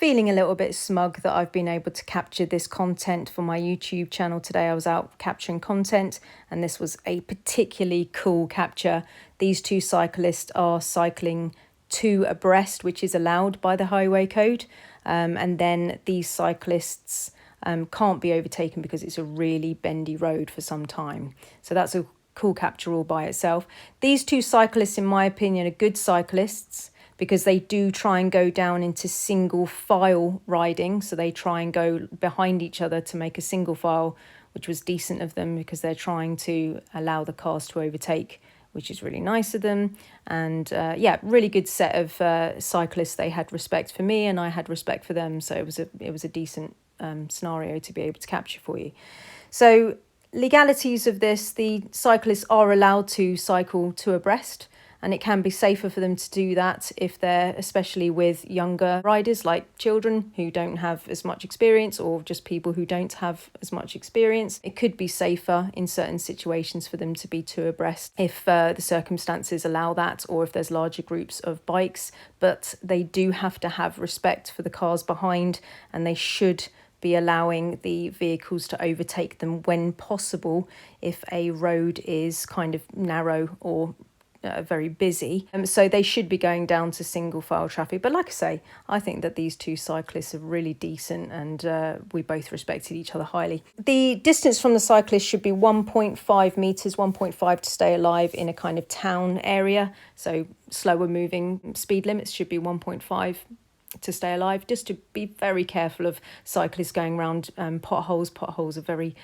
feeling a little bit smug that I've been able to capture this content for my YouTube channel today. I was out capturing content and this was a particularly cool capture. These two cyclists are cycling two abreast, which is allowed by the highway code. And then these cyclists can't be overtaken because it's a really bendy road for some time. So that's a cool capture all by itself. These two cyclists, in my opinion, are good cyclists, because they do try and go down into single file riding. So they try and go behind each other to make a single file, which was decent of them because they're trying to allow the cars to overtake, which is really nice of them. And yeah, really good set of cyclists. They had respect for me and I had respect for them. So it was a decent scenario to be able to capture for you. So legalities of this: the cyclists are allowed to cycle two abreast. And it can be safer for them to do that if they're, especially with younger riders like children who don't have as much experience, or just people who don't have as much experience. It could be safer in certain situations for them to be two abreast if the circumstances allow that, or if there's larger groups of bikes. But they do have to have respect for the cars behind, and they should be allowing the vehicles to overtake them when possible if a road is kind of narrow or very busy. So they should be going down to single file traffic. But like I say, I think that these two cyclists are really decent, and we both respected each other highly. The distance from the cyclist should be 1.5 meters, 1.5 to stay alive in a kind of town area. So slower moving speed limits should be 1.5 to stay alive, just to be very careful of cyclists going around potholes. Potholes are very...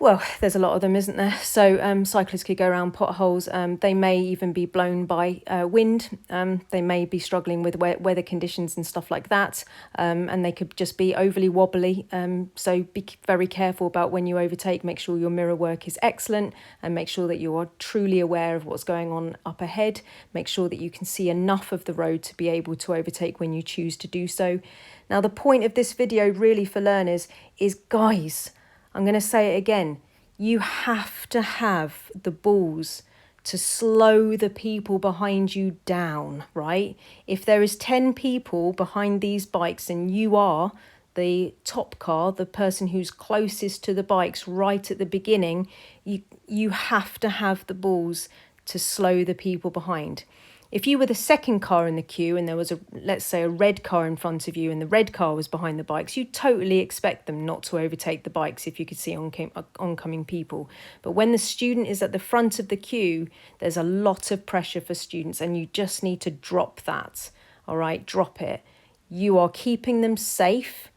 well, there's a lot of them, isn't there? So cyclists could go around potholes. They may even be blown by wind. They may be struggling with weather conditions and stuff like that. And they could just be overly wobbly. So be very careful about when you overtake. Make sure your mirror work is excellent, and make sure that you are truly aware of what's going on up ahead. Make sure that you can see enough of the road to be able to overtake when you choose to do so. Now, the point of this video really for learners is, guys, I'm going to say it again. You have to have the balls to slow the people behind you down, right? If there is 10 people behind these bikes and you are the top car, the person who's closest to the bikes right at the beginning, you have to have the balls to slow the people behind. If you were the second car in the queue and there was let's say a red car in front of you and the red car was behind the bikes, you totally expect them not to overtake the bikes if you could see oncoming people. But when the student is at the front of the queue, there's a lot of pressure for students, and you just need to drop that. All right, drop it. You are keeping them safe.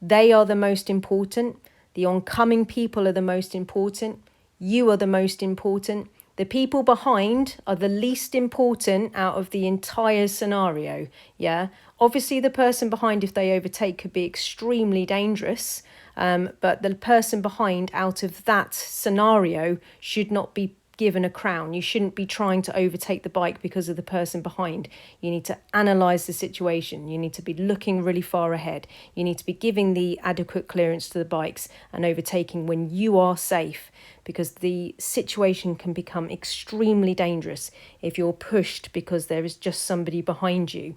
They are the most important. The oncoming people are the most important. You are the most important. The people behind are the least important out of the entire scenario, yeah? Obviously, the person behind, if they overtake, could be extremely dangerous, but the person behind out of that scenario should not be given a crown. You shouldn't be trying to overtake the bike because of the person behind. You need to analyse the situation. You need to be looking really far ahead. You need to be giving the adequate clearance to the bikes and overtaking when you are safe, because the situation can become extremely dangerous if you're pushed because there is just somebody behind you.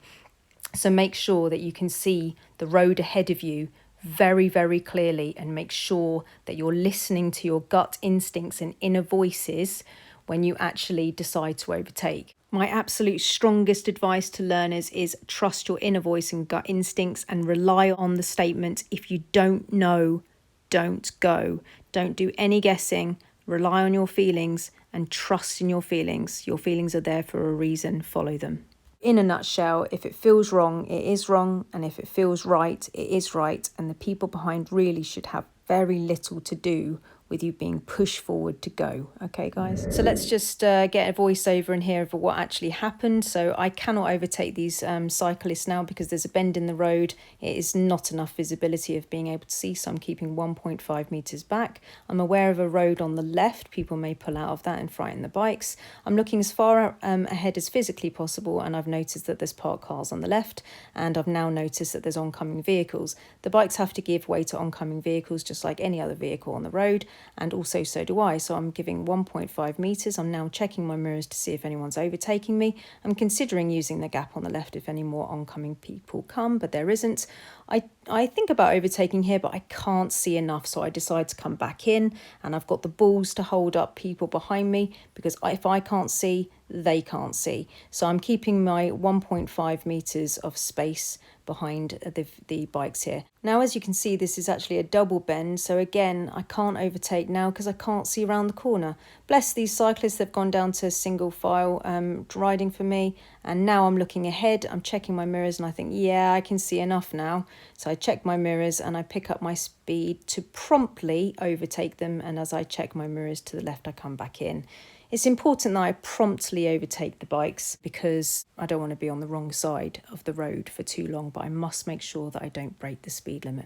So make sure that you can see the road ahead of you very, very clearly, and make sure that you're listening to your gut instincts and inner voices when you actually decide to overtake. My absolute strongest advice to learners is trust your inner voice and gut instincts, and rely on the statement, if you don't know, don't go. Don't do any guessing. Rely on your feelings and trust in your feelings. Your feelings are there for a reason. Follow them. In a nutshell, if it feels wrong, it is wrong. And if it feels right, it is right. And the people behind really should have very little to do with you being pushed forward to go. Okay, guys? So let's just get a voiceover in here of what actually happened. So I cannot overtake these cyclists now because there's a bend in the road. It is not enough visibility of being able to see, so I'm keeping 1.5 meters back. I'm aware of a road on the left. People may pull out of that and frighten the bikes. I'm looking as far ahead as physically possible, and I've noticed that there's parked cars on the left, and I've now noticed that there's oncoming vehicles. The bikes have to give way to oncoming vehicles just like any other vehicle on the road. and also so do I. So I'm giving 1.5 metres. I'm now checking my mirrors to see if anyone's overtaking me. I'm considering using the gap on the left if any more oncoming people come, but there isn't. I think about overtaking here, but I can't see enough, so I decide to come back in, and I've got the balls to hold up people behind me, because if I can't see, they can't see. So I'm keeping my 1.5 metres of space behind the bikes here. Now, as you can see, this is actually a double bend, so again I can't overtake now because I can't see around the corner. Bless these cyclists, they've gone down to single file riding for me, and now I'm looking ahead, I'm checking my mirrors, and I think, yeah, I can see enough now. So I check my mirrors and I pick up my speed to promptly overtake them, and as I check my mirrors to the left, I come back in. It's important that I promptly overtake the bikes because I don't want to be on the wrong side of the road for too long, but I must make sure that I don't break the speed limit.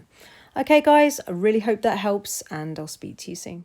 Okay, guys, I really hope that helps, and I'll speak to you soon.